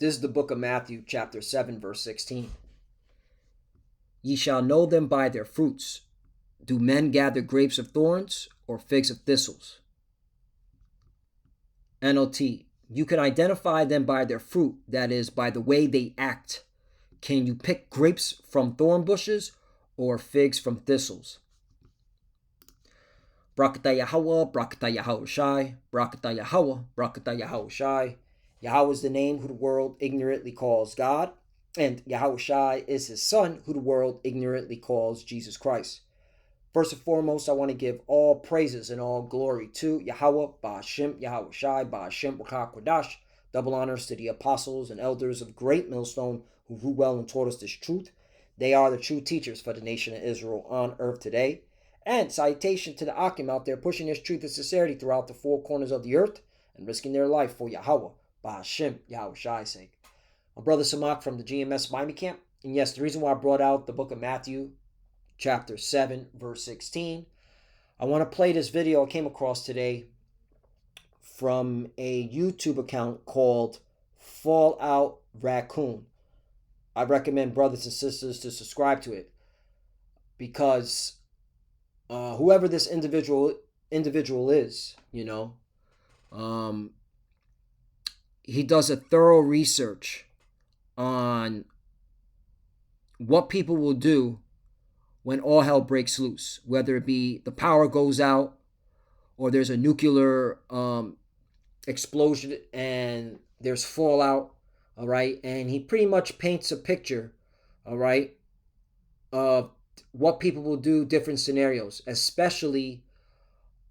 This is the book of Matthew, chapter 7, verse 16. Ye shall know them by their fruits. Do men gather grapes of thorns or figs of thistles? NLT. You can identify them by their fruit, that is, by the way they act. Can you pick grapes from thorn bushes or figs from thistles? Brakata Yahweh, Brakata Yahushai, Brakata Yahweh, Brakata Yahushai. Yahweh is the name who the world ignorantly calls God, and Yahushai is his son who the world ignorantly calls Jesus Christ. First and foremost, I want to give all praises and all glory to Yahweh, Ba'ashem, Yahushai, Ba'ashem, Rakah Kodash. Double honors to the apostles and elders of Great Millstone who ruled well and taught us this truth. They are the true teachers for the nation of Israel on earth today. And salutation to the Akim out there pushing this truth and sincerity throughout the four corners of the earth and risking their life for Yahweh, Ba'ashem, Yahushai's sake. My brother Samak from the GMS Miami camp. And yes, the reason why I brought out the book of Matthew, chapter 7, verse 16. I want to play this video I came across today from a YouTube account called Fallout Raccoon. I recommend brothers and sisters to subscribe to it because whoever this individual is, he does a thorough research on what people will do when all hell breaks loose, whether it be the power goes out or there's a nuclear explosion and there's fallout, all right? And he pretty much paints a picture, all right, of what people will do, different scenarios, especially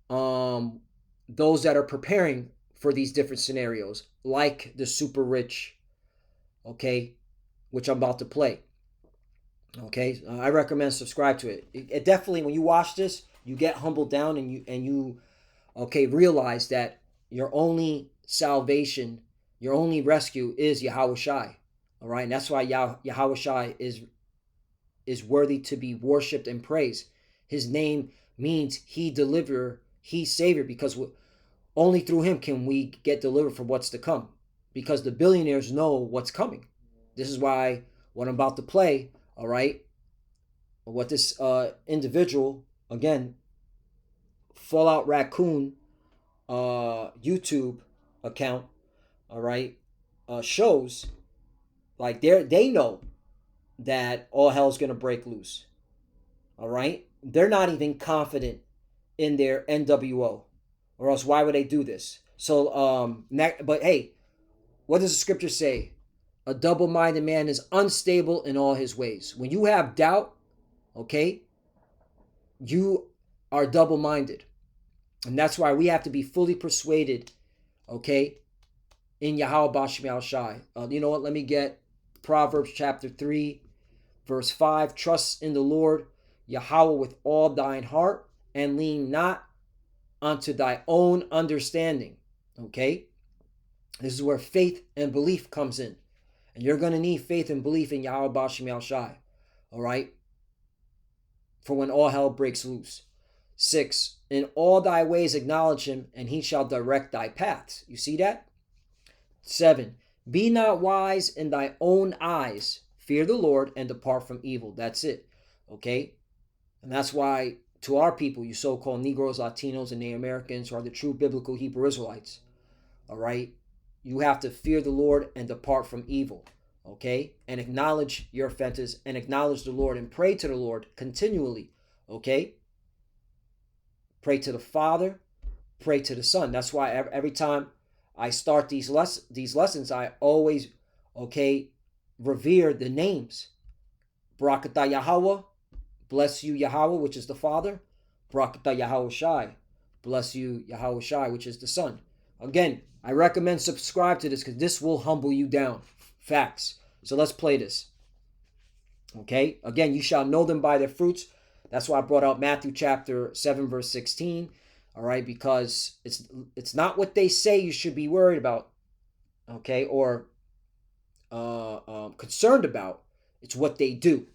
those that are preparing for these different scenarios, like the super rich, okay, which I'm about to play. Okay, I recommend subscribe to it. It definitely, when you watch this, you get humbled down and you realize that your only salvation, your only rescue is Yahushai. All right, and that's why Yahushai is worthy to be worshipped and praised. His name means He deliverer, He savior, because only through Him can we get delivered from what's to come. Because the billionaires know what's coming. This is why what I'm about to play. All right, what this individual, again, Fallout Raccoon YouTube account, all right, shows, like they know that all hell's gonna break loose. All right, they're not even confident in their NWO, or else why would they do this? So but hey, what does the scripture say? A double-minded man is unstable in all his ways. When you have doubt, okay, you are double-minded. And that's why we have to be fully persuaded, okay, in Yahweh Ba'ashem Yahushai. You know what? Let me get Proverbs chapter 3, verse 5. Trust in the Lord, Yahweh, with all thine heart, and lean not unto thy own understanding, okay? This is where faith and belief comes in. And you're going to need faith and belief in Yahweh Ba'ashem Yahushai. All right? For when all hell breaks loose. 6. In all thy ways acknowledge him, and he shall direct thy paths. You see that? 7. Be not wise in thy own eyes. Fear the Lord and depart from evil. That's it. Okay? And that's why to our people, you so-called Negroes, Latinos, and Native Americans who are the true biblical Hebrew Israelites. All right? You have to fear the Lord and depart from evil, okay? And acknowledge your offenses and acknowledge the Lord and pray to the Lord continually, okay? Pray to the Father, pray to the Son. That's why every time I start these lessons, I always, okay, revere the names. Barakatah Yahweh, bless you Yahweh, which is the Father. Barakatah Yahushai, bless you Yahushai, which is the Son. Again, I recommend subscribe to this because this will humble you down. Facts. So let's play this. Okay? Again, you shall know them by their fruits. That's why I brought out Matthew chapter 7, verse 16. All right? Because it's not what they say you should be worried about. Okay? Or concerned about. It's what they do.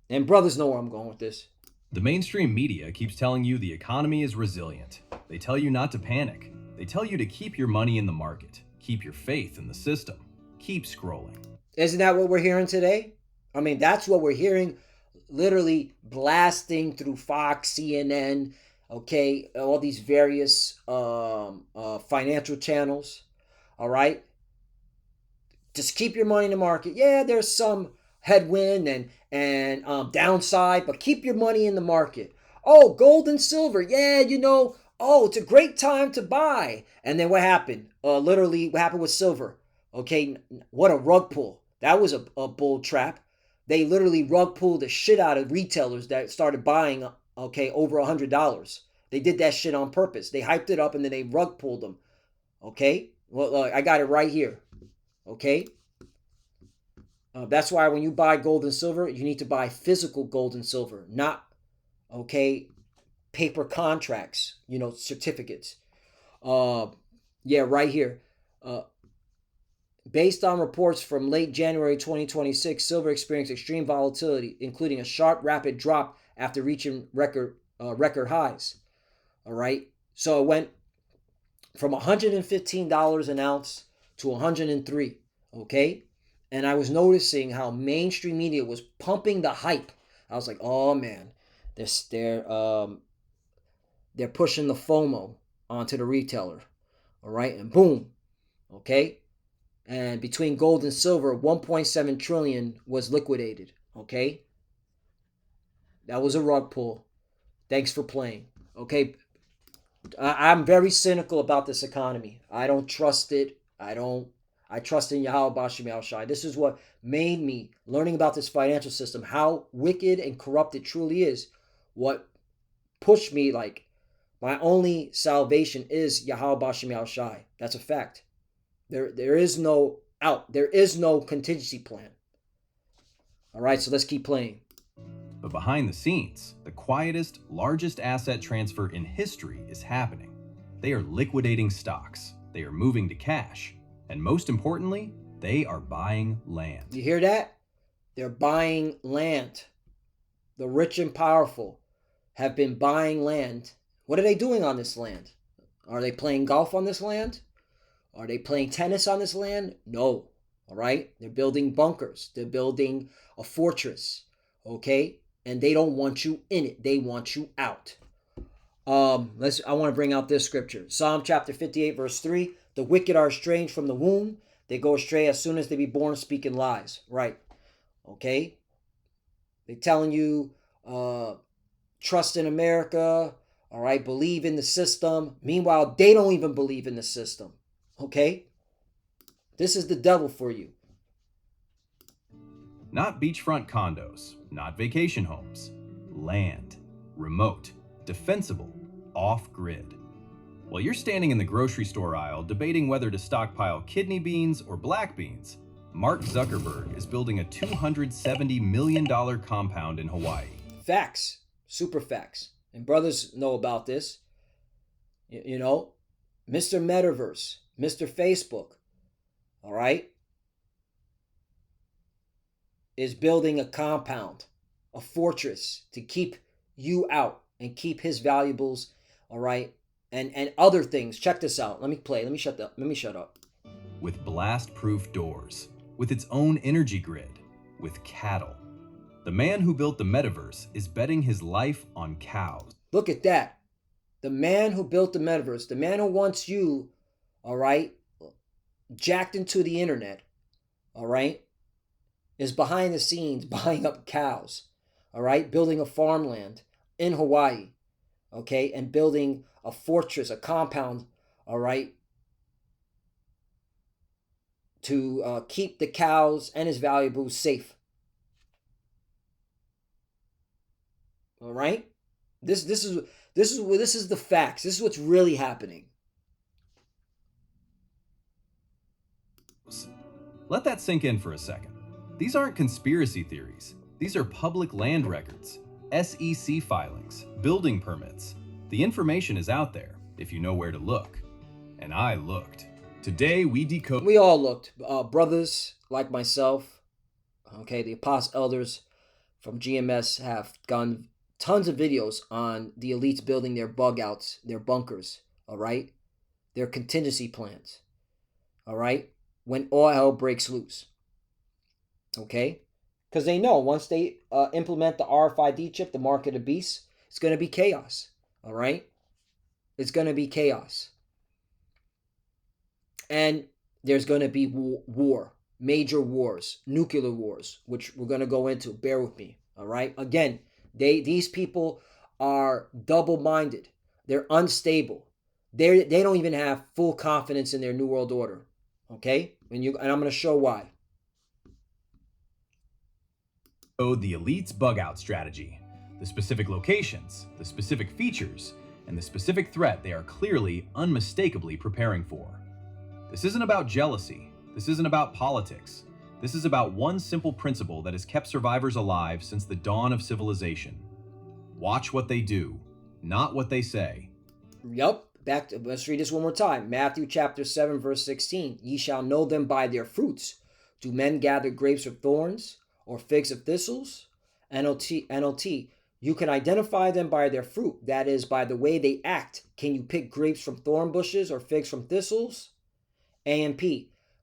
And brothers know where I'm going with this. The mainstream media keeps telling you the economy is resilient. They tell you not to panic. They tell you to keep your money in the market, keep your faith in the system, Keep scrolling. Isn't that what we're hearing today? I mean, that's what we're hearing, literally blasting through Fox, CNN, okay, all these various financial channels. All right, just keep your money in the market. Yeah, there's some headwind and downside, but keep your money in the market. Oh, gold and silver. Yeah, oh, it's a great time to buy. And then what happened? Literally, what happened with silver? Okay, what a rug pull. That was a bull trap. They literally rug pulled the shit out of retailers that started buying, okay, over $100. They did that shit on purpose. They hyped it up and then they rug pulled them. Okay, well, I got it right here. Okay, that's why when you buy gold and silver, you need to buy physical gold and silver, not, okay, paper contracts, certificates. Yeah, right here. Based on reports from late January 2026, silver experienced extreme volatility, including a sharp, rapid drop after reaching record highs. All right, so it went from $115 an ounce to $103. Okay, and I was noticing how mainstream media was pumping the hype. I was like, oh man, they're pushing the FOMO onto the retailer. All right, and boom, okay. And between gold and silver, 1.7 trillion was liquidated. Okay, that was a rug pull. Thanks for playing. Okay, I'm very cynical about this economy. I don't trust it. I trust in Yahweh Bashim Al Shai. This is what made me, learning about this financial system, how wicked and corrupt it truly is. What pushed me, like, my only salvation is Yahweh Bashim Al Shai. That's a fact. There is no out. There is no contingency plan. All right, so let's keep playing. But behind the scenes, the quietest, largest asset transfer in history is happening. They are liquidating stocks. They are moving to cash. And most importantly, they are buying land. You hear that? They're buying land. The rich and powerful have been buying land. What are they doing on this land? Are they playing golf on this land? Are they playing tennis on this land? No. All right? They're building bunkers. They're building a fortress. Okay? And they don't want you in it. They want you out. I want to bring out this scripture. Psalm chapter 58, verse 3. The wicked are estranged from the womb. They go astray as soon as they be born, speaking lies. Right. Okay? They're telling you, trust in America. All right? Believe in the system. Meanwhile, they don't even believe in the system. Okay? This is the devil for you. Not beachfront condos, not vacation homes. Land. Remote. Defensible. Off-grid. While you're standing in the grocery store aisle debating whether to stockpile kidney beans or black beans, Mark Zuckerberg is building a $270 million compound in Hawaii. Facts. Super facts. And brothers know about this. Mr. Metaverse, Mr. Facebook, all right, is building a compound, a fortress to keep you out and keep his valuables, all right, and other things. Check this out. Let me play. Let me shut up. With blast-proof doors, with its own energy grid, with cattle. The man who built the metaverse is betting his life on cows. Look at that. The man who built the metaverse, the man who wants you, all right, jacked into the internet, all right, is behind the scenes buying up cows, all right, building a farmland in Hawaii, okay, and building a fortress, a compound, all right, to keep the cows and his valuables safe. All right, this is the facts. This is what's really happening. Let that sink in for a second. These aren't conspiracy theories. These are public land records, SEC filings, building permits. The information is out there if you know where to look. And I looked. Today we decode. We all looked. Brothers like myself, okay, the apostle elders from GMS have done tons of videos on the elites building their bug outs, their bunkers, all right, their contingency plans, all right. when all hell breaks loose. Okay? Because they know once they implement the RFID chip, the mark of the beast, it's going to be chaos. All right? It's going to be chaos. And there's going to be war, major wars, nuclear wars, which we're going to go into. Bear with me. All right? Again, these people are double-minded. They're unstable. They don't even have full confidence in their New World Order. Okay? And I'm going to show why. The elite's bug-out strategy, the specific locations, the specific features, and the specific threat they are clearly, unmistakably preparing for. This isn't about jealousy. This isn't about politics. This is about one simple principle that has kept survivors alive since the dawn of civilization. Watch what they do, not what they say. Yup. Let's read this one more time. Matthew chapter 7, verse 16. Ye shall know them by their fruits. Do men gather grapes of thorns or figs of thistles? NLT. You can identify them by their fruit. That is, by the way they act. Can you pick grapes from thorn bushes or figs from thistles? AMP.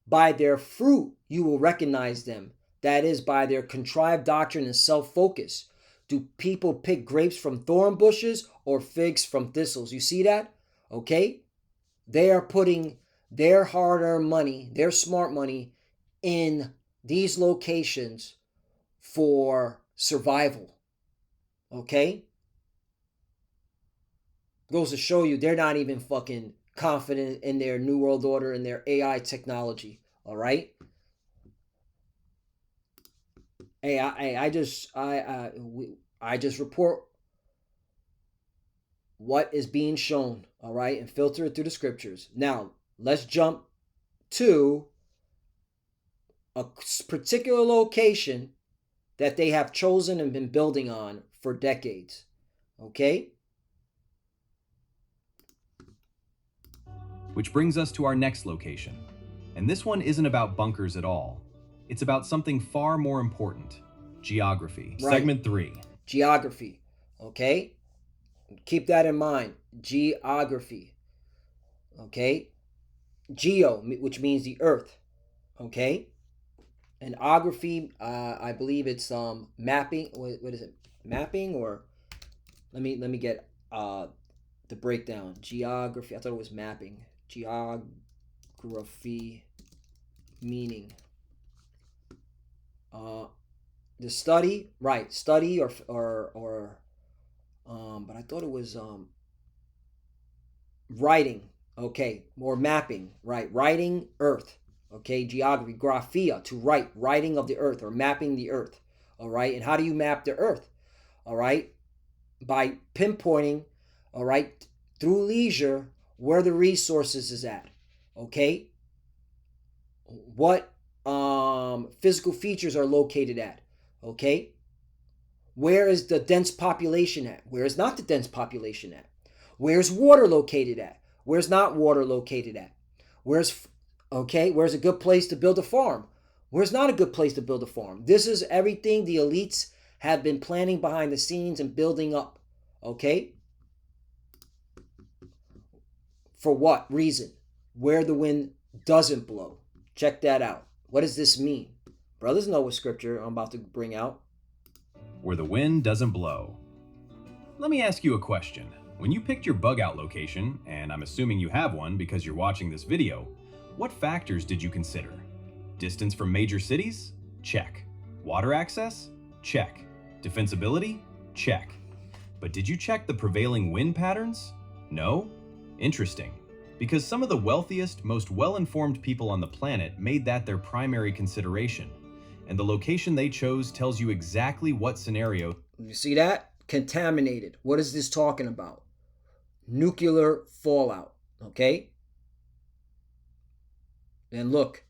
By their fruit you will recognize them. That is, by their contrived doctrine and self-focus. Do people pick grapes from thorn bushes or figs from thistles? You see that? Okay? They are putting their hard-earned money, their smart money, in these locations for survival. Okay? Goes to show you they're not even fucking confident in their New World Order and their AI technology. All right? Hey, I just report what is being shown, all right, and filter it through the scriptures. Now, let's jump to a particular location that they have chosen and been building on for decades, okay? Which brings us to our next location. And this one isn't about bunkers at all. It's about something far more important. Geography. Right. Segment 3. Geography, okay? Keep that in mind. Geography. Okay? Geo, which means the earth. Okay? And ography, I believe it's mapping. What is it? Mapping or let me get the breakdown. Geography. I thought it was mapping. Geography meaning. The study, right? Study or but I thought it was writing, okay, or mapping, right? Writing earth, okay? Geography, graphia, to write, writing of the earth or mapping the earth, all right? And how do you map the earth, all right? By pinpointing, all right, through leisure, where the resources is at, okay? What physical features are located at, okay? Where is the dense population at? Where is not the dense population at? Where's water located at? Where's not water located at? Where's a good place to build a farm? Where's not a good place to build a farm? This is everything the elites have been planning behind the scenes and building up, okay? For what reason? Where the wind doesn't blow. Check that out. What does this mean? Brothers know what scripture I'm about to bring out. Where the wind doesn't blow. Let me ask you a question. When you picked your bug out location, and I'm assuming you have one because you're watching this video, what factors did you consider? Distance from major cities? Check. Water access? Check. Defensibility? Check. But did you check the prevailing wind patterns? No? Interesting. Because some of the wealthiest, most well-informed people on the planet made that their primary consideration. And the location they chose tells you exactly what scenario. You see that? Contaminated. What is this talking about? Nuclear fallout. Okay? And look.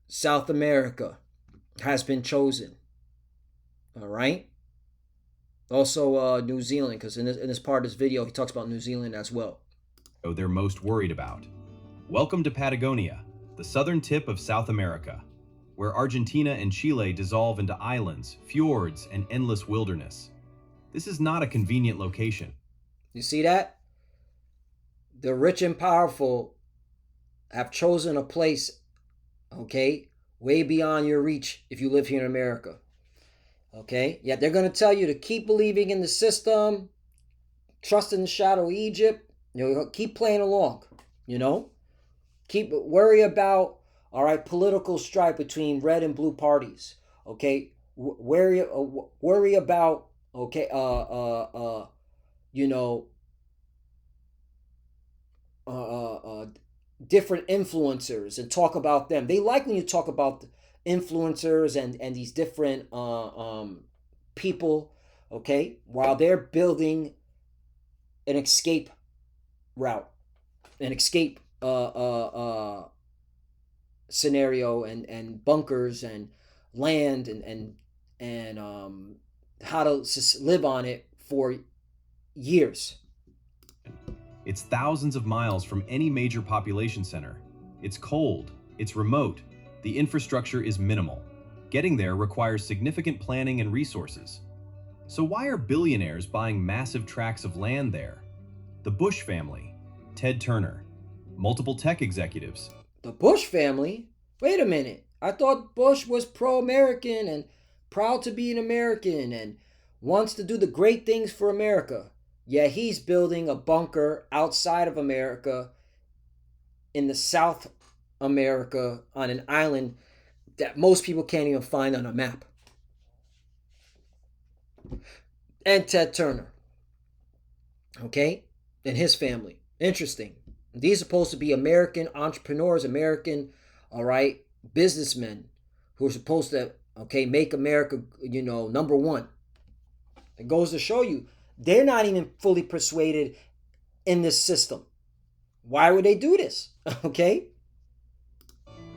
South America has been chosen. All right? Also New Zealand, because in this part of this video, he talks about New Zealand as well. They're most worried about. Welcome to Patagonia, the southern tip of South America, where Argentina and Chile dissolve into islands, fjords, and endless wilderness. This is not a convenient location. You see that? The rich and powerful have chosen a place, okay, way beyond your reach if you live here in America. Okay? Yet they're going to tell you to keep believing in the system, trust in the shadow of Egypt, keep playing along, you know? Keep worry about, all right, political strife between red and blue parties. Okay? Worry about, okay, you know, different influencers and talk about them. They like when you talk about influencers and these different people, okay, while they're building an escape route, an escape scenario and bunkers and land and how to live on it for years. It's thousands of miles from any major population center. It's cold, it's remote, the infrastructure is minimal. Getting there requires significant planning and resources. So why are billionaires buying massive tracts of land there? The Bush family, Ted Turner, multiple tech executives. The Bush family? Wait a minute. I thought Bush was pro-American and proud to be an American and wants to do the great things for America. Yeah, he's building a bunker outside of America in the South America on an island that most people can't even find on a map. And Ted Turner, okay, and his family. Interesting. These are supposed to be American entrepreneurs, American, all right, businessmen who are supposed to, okay, make America, number one. It goes to show you, they're not even fully persuaded in this system. Why would they do this? Okay?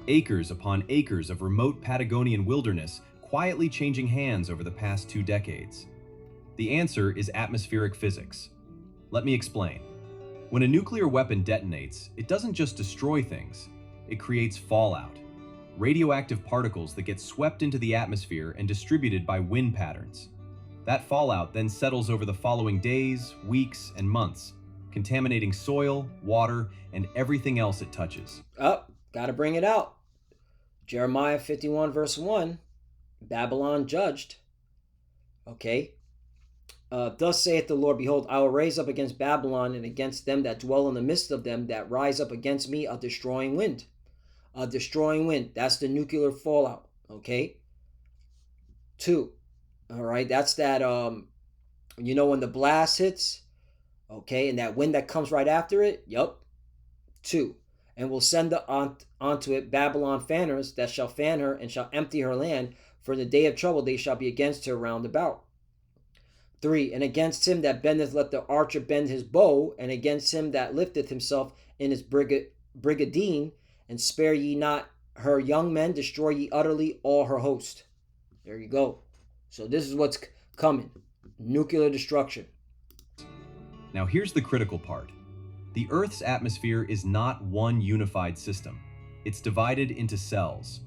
Acres upon acres of remote Patagonian wilderness quietly changing hands over the past 2 decades. The answer is atmospheric physics. Let me explain. When a nuclear weapon detonates, it doesn't just destroy things, it creates fallout. Radioactive particles that get swept into the atmosphere and distributed by wind patterns. That fallout then settles over the following days, weeks, and months, contaminating soil, water, and everything else it touches. Gotta bring it out. Jeremiah 51 verse 1, Babylon judged. Okay. Thus saith the Lord, behold, I will raise up against Babylon and against them that dwell in the midst of them that rise up against me a destroying wind. A destroying wind. That's the nuclear fallout. Okay. 2. All right. That's that, when the blast hits, okay, and that wind that comes right after it. Yup. 2. And will send onto it Babylon fanners that shall fan her and shall empty her land. For in the day of trouble they shall be against her round about. 3. And against him that bendeth let the archer bend his bow, and against him that lifteth himself in his brigadine, and spare ye not her young men, destroy ye utterly all her host. There you go. So this is what's coming. Nuclear destruction. Now here's the critical part. The Earth's atmosphere is not one unified system. It's divided into cells.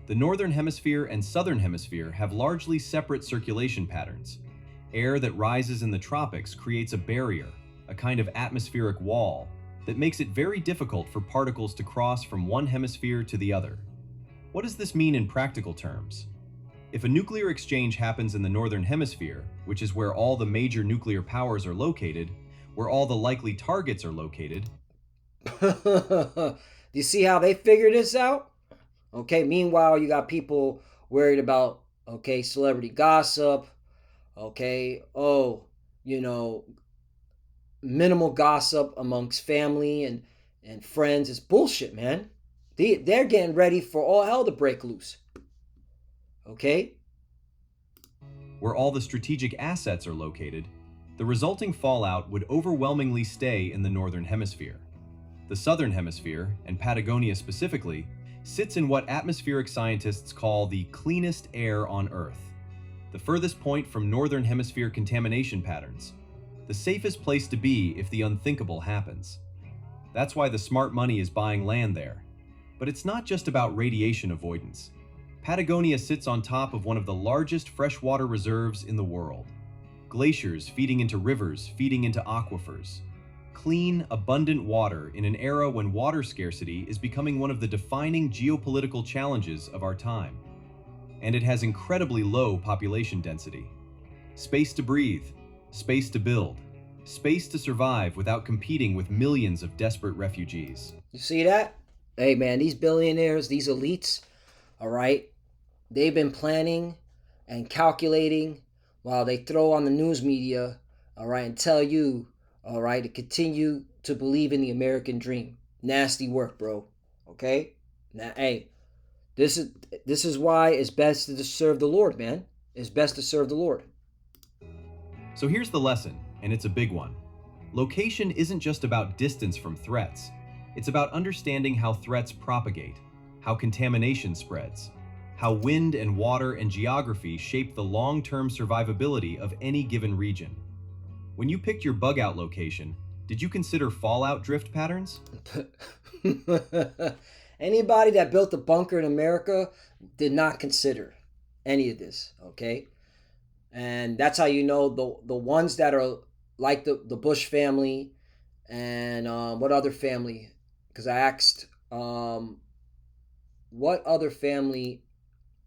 The Northern Hemisphere and Southern Hemisphere have largely separate circulation patterns. Air that rises in the tropics creates a barrier, a kind of atmospheric wall, that makes it very difficult for particles to cross from one hemisphere to the other. What does this mean in practical terms? If a nuclear exchange happens in the Northern Hemisphere, which is where all the major nuclear powers are located, where all the likely targets are located. Do you see how they figure this out? Okay, meanwhile, you got people worried about, okay, celebrity gossip, okay, minimal gossip amongst family and friends. It's bullshit, man. They're getting ready for all hell to break loose. Okay? Where all the strategic assets are located, the resulting fallout would overwhelmingly stay in the Northern Hemisphere. The Southern Hemisphere, and Patagonia specifically, sits in what atmospheric scientists call the cleanest air on Earth, the furthest point from Northern Hemisphere contamination patterns, the safest place to be if the unthinkable happens. That's why the smart money is buying land there. But it's not just about radiation avoidance. Patagonia sits on top of one of the largest freshwater reserves in the world. Glaciers feeding into rivers, feeding into aquifers. clean, abundant water in an era when water scarcity is becoming one of the defining geopolitical challenges of our time. And it has incredibly low population density. Space to breathe, space to build, space to survive without competing with millions of desperate refugees. You see that? Hey man, these billionaires, these elites, all right, they've been planning and calculating while they throw on the news media, all right, and tell you, all right, to continue to believe in the American dream. Nasty work, bro. Okay? Now, hey, this is why it's best to serve the Lord, man. It's best to serve the Lord. So here's the lesson, and it's a big one. Location isn't just about distance from threats. It's about understanding how threats propagate, how contamination spreads, how wind and water and geography shape the long-term survivability of any given region. When you picked your bug-out location, did you consider fallout drift patterns? Anybody that built a bunker in America did not consider any of this, okay? And that's how you know the ones that are like the Bush family and what other family? Because I asked what other family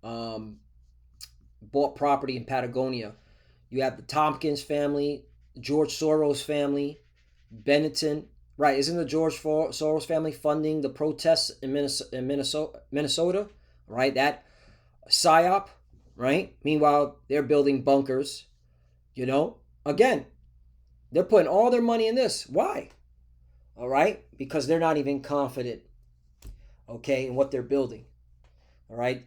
bought property in Patagonia. You have the Tompkins family, George Soros family, Benetton. Right, isn't the George Soros family funding the protests in Minnesota? Right, that PSYOP, right? Meanwhile, they're building bunkers, you know? Again, they're putting all their money in this. Why? All right? Because they're not even confident, okay, in what they're building. All right?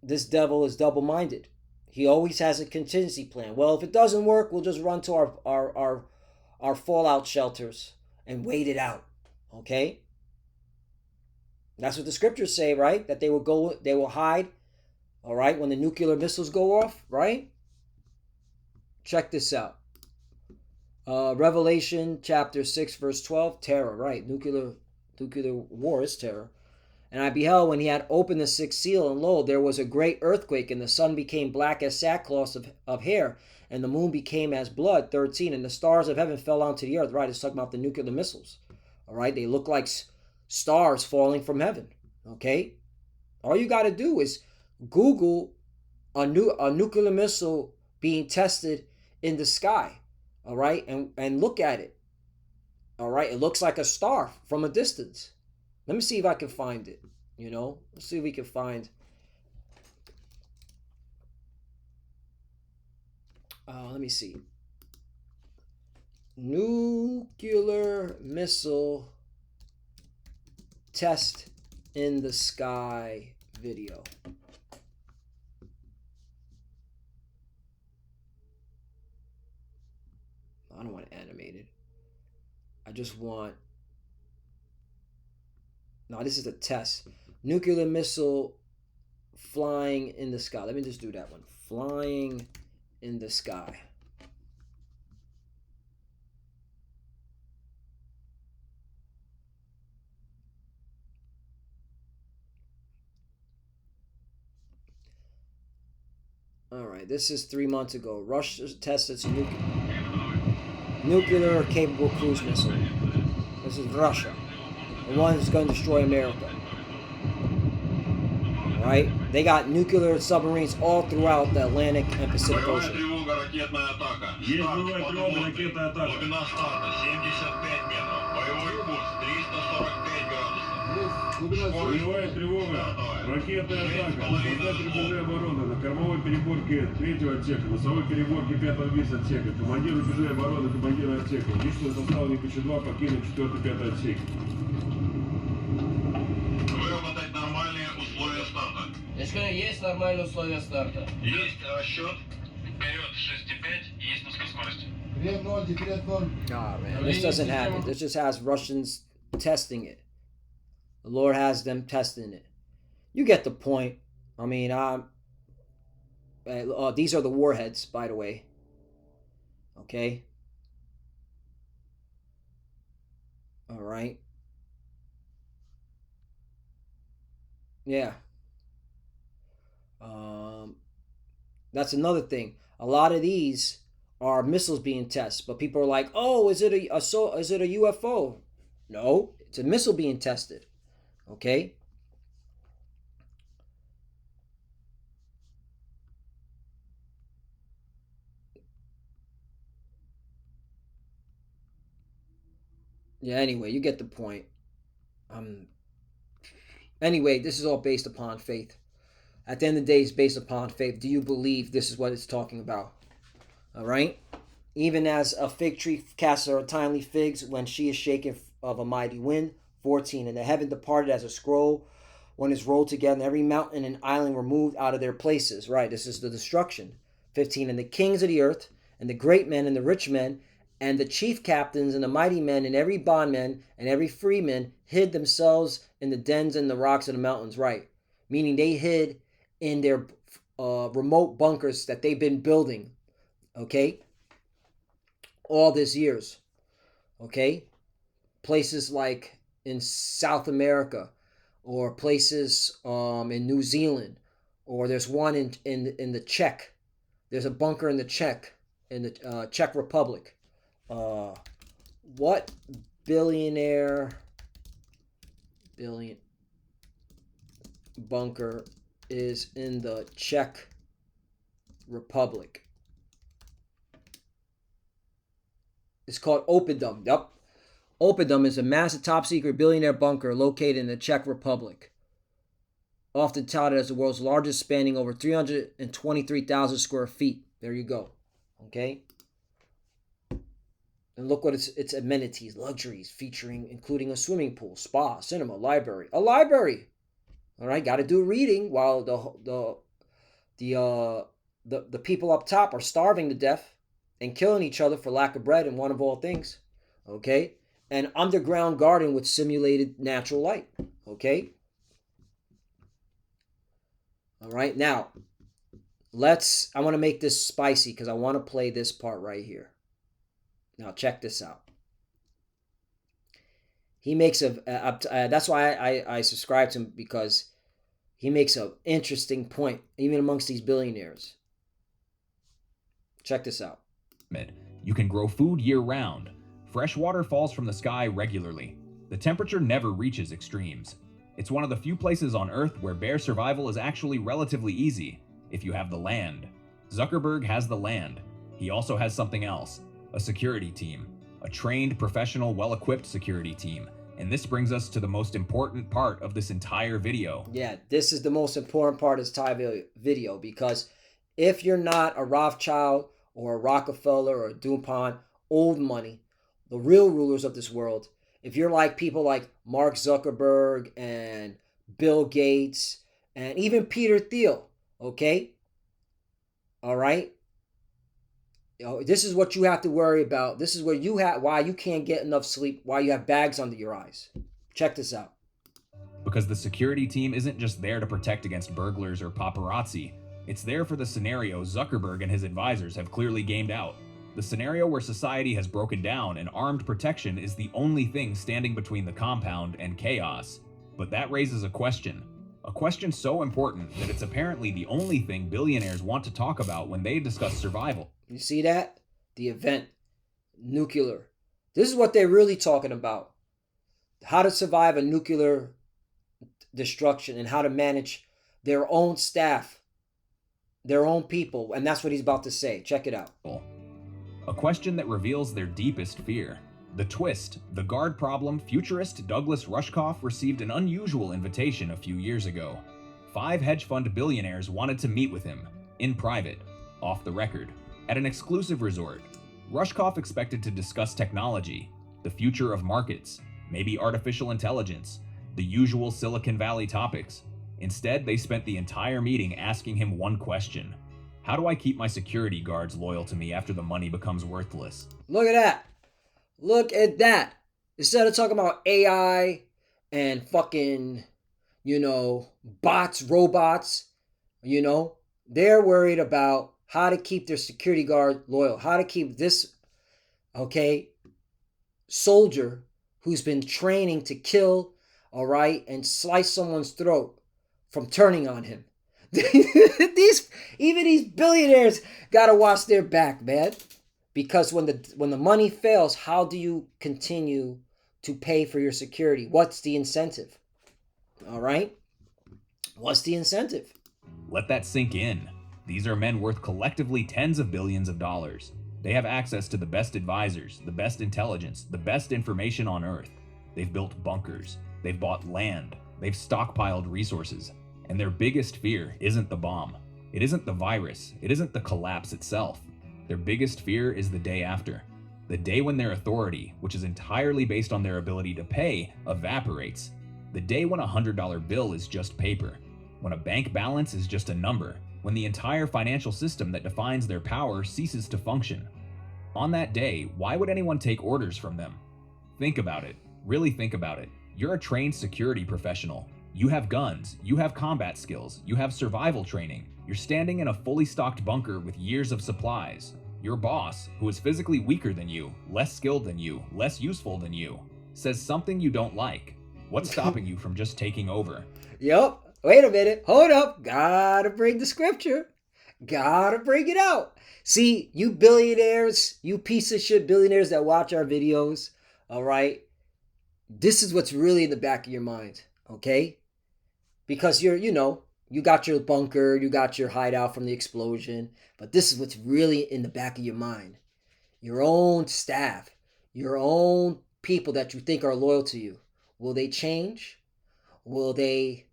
This devil is double-minded. He always has a contingency plan. Well, if it doesn't work, we'll just run to our fallout shelters and wait it out. Okay? That's what the scriptures say, right? That they will hide, all right, when the nuclear missiles go off, right? Check this out. Revelation chapter 6, verse 12, terror, right? Nuclear war is terror. And I beheld when he had opened the sixth seal, and lo, there was a great earthquake, and the sun became black as sackcloth of hair, and the moon became as blood, 13, and the stars of heaven fell onto the earth. Right, it's talking about the nuclear missiles. All right, they look like stars falling from heaven. Okay? All you got to do is Google a nuclear missile being tested in the sky. All right, and look at it. All right, it looks like a star from a distance. Let me see if I can find it. You know, let's see if we can find. Let me see. Nuclear missile test in the sky video. I don't want animated. I just want. No, this is a test. Nuclear missile flying in the sky. Let me just do that one. Flying in the sky. All right, this is 3 months ago. Russia tested its nuclear capable cruise missile. This is Russia. The one that's going to destroy America. All right? They got nuclear submarines all throughout the Atlantic and Pacific Ocean. Боевая тревога. Ракетная атака. Создать рубежи обороны на кормовой переборке 3-го отсека, носовой переборке 5-го ВИС-отсека, командир рубежей обороны, командира отсека. Личный состав НКЧ-2 покинуть 4-5 отсек. Выработать нормальные условия старта. Я скажу, есть нормальные условия старта. Есть расчет. Вперед 6,5, есть низкая скорость. Ah, man, this doesn't have it. This just has Russians testing it. The Lord has them testing it. You get the point. I mean, these are the warheads, by the way. Okay. All right. Yeah. That's another thing. A lot of these are missiles being tested. But people are like, oh, is it a UFO? No, it's a missile being tested. Okay. Yeah, anyway, you get the point. Anyway, this is all based upon faith. At the end of the day, it's based upon faith. Do you believe this is what it's talking about? All right? Even as a fig tree casts her timely figs when she is shaken of a mighty wind. 14. And the heaven departed as a scroll when it's rolled together, and every mountain and island were moved out of their places. Right, this is the destruction. 15. And the kings of the earth, and the great men, and the rich men, and the chief captains, and the mighty men, and every bondman, and every freeman hid themselves in the dens and the rocks of the mountains. Right, meaning they hid in their remote bunkers that they've been building, okay, all these years, okay? Places like in South America, or places in New Zealand, or there's one in the Czech. There's a bunker in the Czech Republic. What billion bunker is in the Czech Republic? It's called Opidum. Yep. Opidum is a massive top-secret billionaire bunker located in the Czech Republic. Often touted as the world's largest, spanning over 323,000 square feet. There you go. Okay? And look what its amenities, luxuries, featuring, including a swimming pool, spa, cinema, library. A library! All right, got to do reading while the people up top are starving to death and killing each other for lack of bread, and one of all things. Okay? An underground garden with simulated natural light. Okay? All right, now, I want to make this spicy because I want to play this part right here. Now, check this out. He makes that's why I subscribe to him, because he makes an interesting point, even amongst these billionaires. Check this out. You can grow food year-round. Fresh water falls from the sky regularly. The temperature never reaches extremes. It's one of the few places on Earth where bear survival is actually relatively easy, if you have the land. Zuckerberg has the land. He also has something else, a security team. A trained, professional, well-equipped security team. And this brings us to the most important part of this entire video. Yeah, this is the most important part of this entire video, because if you're not a Rothschild or a Rockefeller or a DuPont, old money, the real rulers of this world, if you're like people like Mark Zuckerberg and Bill Gates and even Peter Thiel, okay? All right? This is what you have to worry about. This is why you can't get enough sleep, why you have bags under your eyes. Check this out. Because the security team isn't just there to protect against burglars or paparazzi. It's there for the scenario Zuckerberg and his advisors have clearly gamed out. The scenario where society has broken down and armed protection is the only thing standing between the compound and chaos. But that raises a question. A question so important that it's apparently the only thing billionaires want to talk about when they discuss survival. You see that? The event. Nuclear. This is what they're really talking about. How to survive a nuclear destruction and how to manage their own staff, their own people. And that's what he's about to say. Check it out. A question that reveals their deepest fear. The twist, the guard problem, futurist Douglas Rushkoff received an unusual invitation a few years ago. 5 hedge fund billionaires wanted to meet with him, in private, off the record, at an exclusive resort. Rushkoff expected to discuss technology, the future of markets, maybe artificial intelligence, the usual Silicon Valley topics. Instead, they spent the entire meeting asking him one question. How do I keep my security guards loyal to me after the money becomes worthless? Look at that. Look at that. Instead of talking about AI and fucking, bots, robots, they're worried about how to keep their security guard loyal, how to keep this, soldier who's been training to kill, all right, and slice someone's throat from turning on him. Even these billionaires gotta watch their back, man. Because when the money fails, how do you continue to pay for your security? What's the incentive? All right? What's the incentive? Let that sink in. These are men worth collectively tens of billions of dollars. They have access to the best advisors, the best intelligence, the best information on Earth. They've built bunkers. They've bought land. They've stockpiled resources. And their biggest fear isn't the bomb. It isn't the virus. It isn't the collapse itself. Their biggest fear is the day after. The day when their authority, which is entirely based on their ability to pay, evaporates. The day when a $100 bill is just paper. When a bank balance is just a number. When the entire financial system that defines their power ceases to function. On that day, why would anyone take orders from them? Think about it. Really think about it. You're a trained security professional. You have guns, you have combat skills, you have survival training. You're standing in a fully stocked bunker with years of supplies. Your boss, who is physically weaker than you, less skilled than you, less useful than you, says something you don't like. What's stopping you from just taking over? Yep. Wait a minute. Hold up. Gotta bring the scripture. Gotta bring it out. See, you billionaires, you piece of shit billionaires that watch our videos, all right? This is what's really in the back of your mind, okay? Because you got your bunker, you got your hideout from the explosion, but this is what's really in the back of your mind. Your own staff, your own people that you think are loyal to you. Will they change? Will they,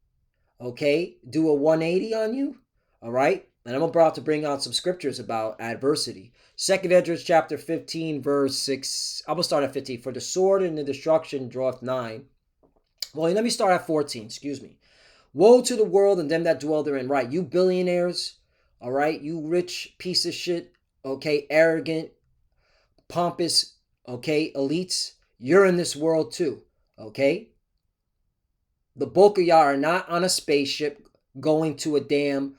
do a 180 on you? All right? And I'm about to bring out some scriptures about adversity. 2 Ezra chapter 15, verse 6. I'm going to start at 15. For the sword and the destruction draweth nigh. Well, let me start at 14. Excuse me. Woe to the world and them that dwell therein. Right, you billionaires, all right, you rich piece of shit, arrogant, pompous, elites, you're in this world too, okay? The bulk of y'all are not on a spaceship going to a damn,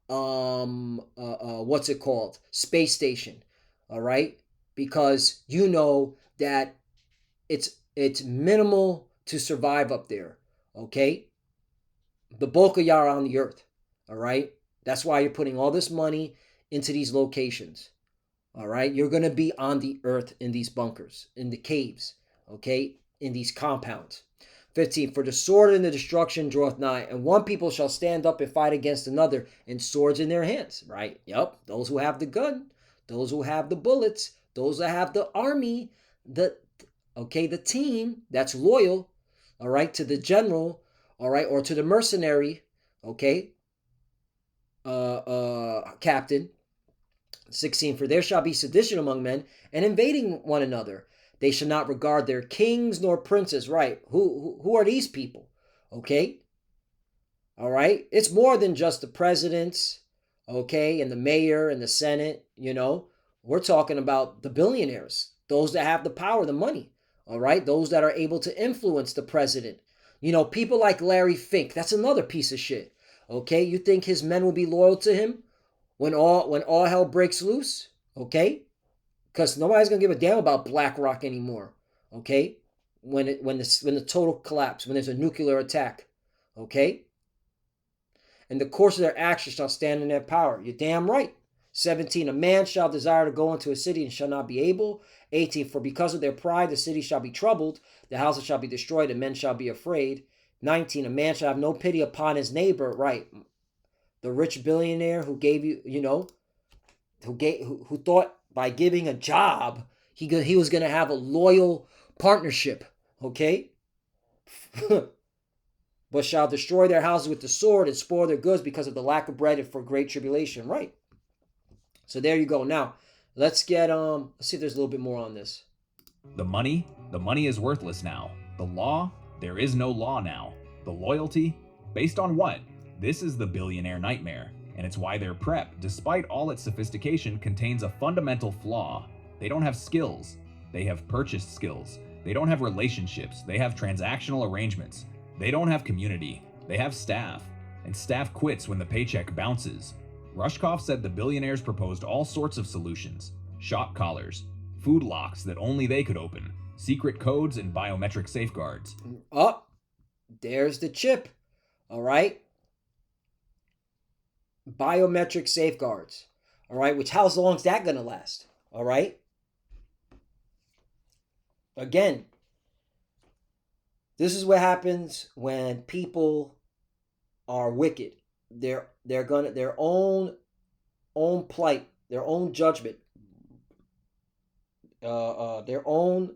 what's it called? Space station, all right? Because you know that it's minimal to survive up there, okay? The bulk of y'all are on the earth, all right? That's why you're putting all this money into these locations, all right? You're going to be on the earth in these bunkers, in the caves, okay? In these compounds. 15, for the sword and the destruction draweth nigh, and one people shall stand up and fight against another, and swords in their hands, right? Yep, those who have the gun, those who have the bullets, those that have the army, the team that's loyal, all right, to the general, all right, or to the mercenary, captain. 16, for there shall be sedition among men, and invading one another. They shall not regard their kings nor princes, right? Who are these people? Okay? All right? It's more than just the presidents, and the mayor and the Senate, We're talking about the billionaires, those that have the power, the money, all right? Those that are able to influence the president. People like Larry Fink, that's another piece of shit. Okay? You think his men will be loyal to him when all hell breaks loose? Okay? Because nobody's gonna give a damn about BlackRock anymore. Okay? When the total collapse, when there's a nuclear attack. Okay? And the course of their actions shall stand in their power. You're damn right. 17, a man shall desire to go into a city and shall not be able. 18, for because of their pride the city shall be troubled, the houses shall be destroyed, and men shall be afraid. 19, a man shall have no pity upon his neighbor. Right. The rich billionaire who gave you, who thought by giving a job, he was going to have a loyal partnership, okay? But shall destroy their houses with the sword and spoil their goods because of the lack of bread and for great tribulation, right? So there you go. Now, let's see if there's a little bit more on this. The money is worthless now. The law, there is no law now. The loyalty, based on what? This is the billionaire nightmare. And it's why their prep, despite all its sophistication, contains a fundamental flaw. They don't have skills. They have purchased skills. They don't have relationships. They have transactional arrangements. They don't have community. They have staff. And staff quits when the paycheck bounces. Rushkoff said the billionaires proposed all sorts of solutions. Shock collars, food locks that only they could open, secret codes and biometric safeguards. Oh, there's the chip. All right? Biometric safeguards, all right, which how long is that going to last? All right, Again, this is what happens when people are wicked. They're gonna their own plight, their own judgment, their own,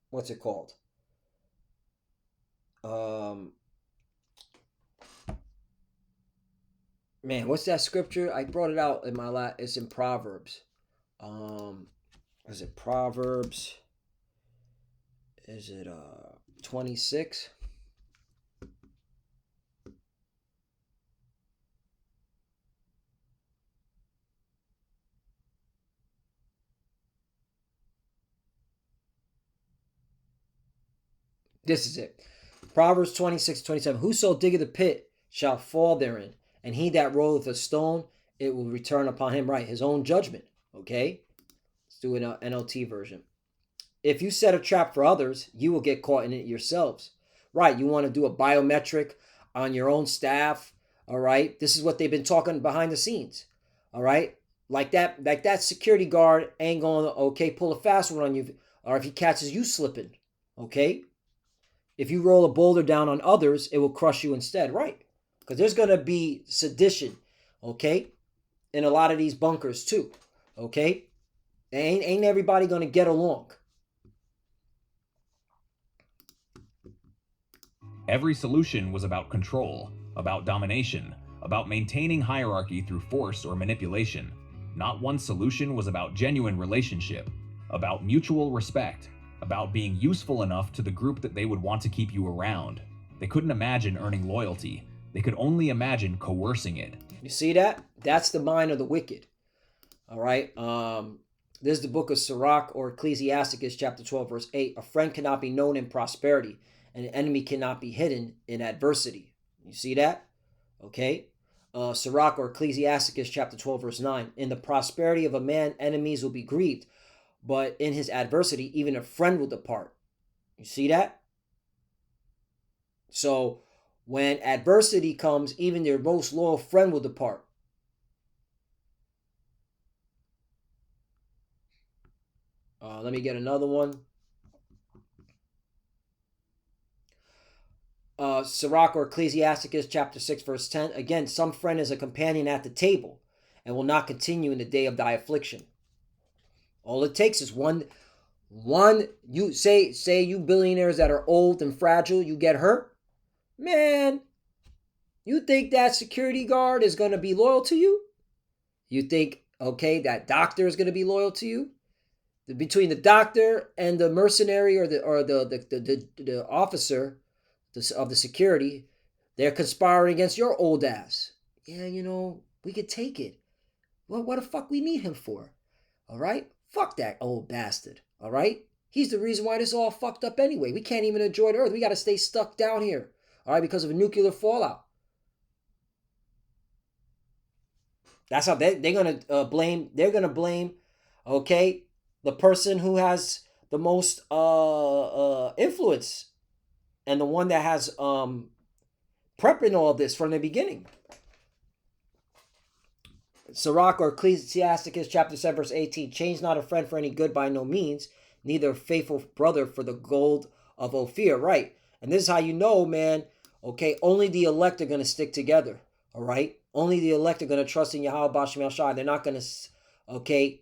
what's it called? Man, what's that scripture? I brought it out in my it's in Proverbs. Is it Proverbs? Is it 26? This is it. Proverbs 26:27. Whoso diggeth a pit shall fall therein, and he that rolleth a stone, it will return upon him, right? His own judgment. Okay? Let's do an NLT version. If you set a trap for others, you will get caught in it yourselves. Right, you want to do a biometric on your own staff. All right? This is what they've been talking behind the scenes. All right? Like that security guard ain't going to, okay, pull a fast one on you, or if he catches you slipping. Okay? If you roll a boulder down on others, it will crush you instead, right? Because there's going to be sedition, okay, in a lot of these bunkers too, okay? Ain't everybody going to get along. Every solution was about control, about domination, about maintaining hierarchy through force or manipulation. Not one solution was about genuine relationship, about mutual respect, about being useful enough to the group that they would want to keep you around. They couldn't imagine earning loyalty. They could only imagine coercing it. You see that? That's the mind of the wicked. All right. This is the book of Sirach, or Ecclesiasticus, chapter 12, verse 8. A friend cannot be known in prosperity, and an enemy cannot be hidden in adversity. You see that? Okay. Sirach, or Ecclesiasticus, chapter 12, verse 9. In the prosperity of a man, enemies will be grieved, but in his adversity, even a friend will depart. You see that? So when adversity comes, even their most loyal friend will depart. Let me get another one. Sirach, or Ecclesiasticus, chapter 6, verse 10. Again, some friend is a companion at the table and will not continue in the day of thy affliction. All it takes is one. You say you billionaires that are old and fragile, you get hurt, man. You think that security guard is going to be loyal to you? You think, okay, that doctor is going to be loyal to you? Between the doctor and the mercenary, or the officer of the security, they're conspiring against your old ass. Yeah, we could take it. Well, what the fuck we need him for? All right. Fuck that old bastard, all right? He's the reason why this is all fucked up anyway. We can't even enjoy the earth. We got to stay stuck down here, all right, because of a nuclear fallout. That's how they're going to blame. They're going to blame, okay, the person who has the most influence and the one that has prepping all this from the beginning. Sirach, or Ecclesiasticus, chapter 7, verse 18. Change not a friend for any good by no means, neither a faithful brother for the gold of Ophir. Right. And this is how you know, man, okay, only the elect are going to stick together. All right. Only the elect are going to trust in Yahweh B'Shem Yahshua. They're not going to, okay,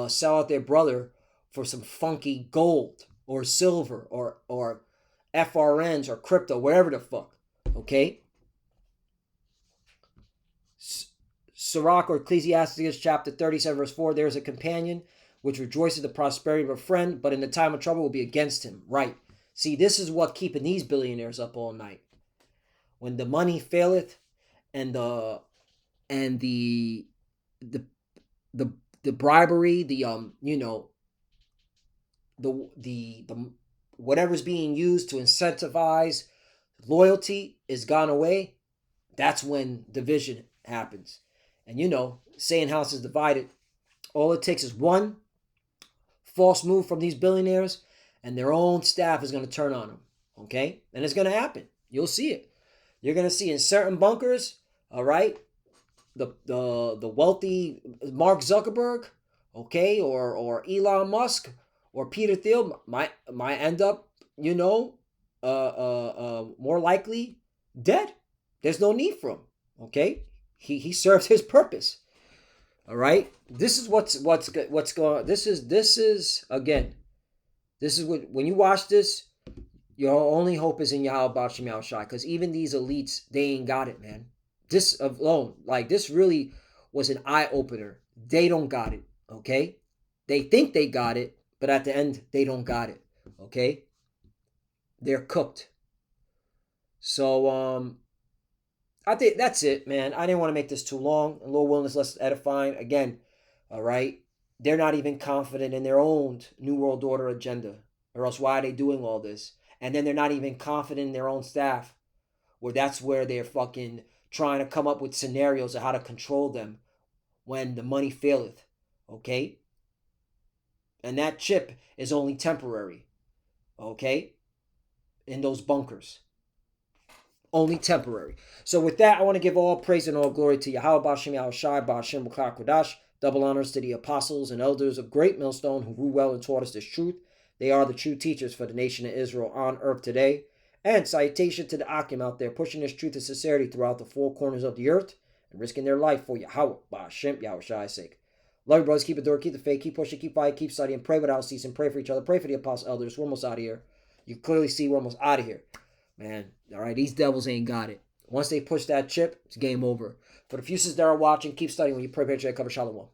sell out their brother for some funky gold or silver or FRNs or crypto, whatever the fuck. Okay. Sirach, or Ecclesiasticus, chapter 37, verse 4. There is a companion which rejoices the prosperity of a friend, but in the time of trouble will be against him. Right. See, this is what keeping these billionaires up all night. When the money faileth, and the bribery, the whatever's being used to incentivize loyalty is gone away, that's when division happens. And saying house is divided. All it takes is one false move from these billionaires, and their own staff is going to turn on them. Okay? And it's going to happen. You'll see it. You're going to see in certain bunkers, all right, the wealthy Mark Zuckerberg, okay, or Elon Musk, or Peter Thiel might end up, more likely dead. There's no need for him. Okay, he served his purpose. All right, this is what's going on. This is again. This is what, when you watch this, your only hope is in Yahweh Ba'ashem Yahushai, because even these elites, they ain't got it, man. This alone, like, this really was an eye opener. They don't got it. Okay, they think they got it, but at the end, they don't got it. Okay, they're cooked. So I think that's it, man. I didn't want to make this too long. A little willingness, less edifying. Again, all right, they're not even confident in their own New World Order agenda, or else why are they doing all this? And then they're not even confident in their own staff, where that's where they're fucking trying to come up with scenarios of how to control them when the money faileth. Okay? And that chip is only temporary. Okay? In those bunkers. Only temporary. So with that, I want to give all praise and all glory to Yahweh Ba'ashem Yahushai, Ba'ashem B'char Kodash. Double honors to the apostles and elders of Great Millstone who grew well and taught us this truth. They are the true teachers for the nation of Israel on earth today. And salutation to the Akim out there pushing this truth and sincerity throughout the four corners of the earth and risking their life for Yahweh Ba'ashem Yahushai's sake. Love you, brothers. Keep it door, keep the faith, keep pushing, keep fighting, keep studying, pray without ceasing, pray for each other, pray for the apostles, elders. We're almost out of here. You clearly see we're almost out of here. Man, all right, these devils ain't got it. Once they push that chip, it's game over. For the few that are watching, keep studying when you pray, cover shalom.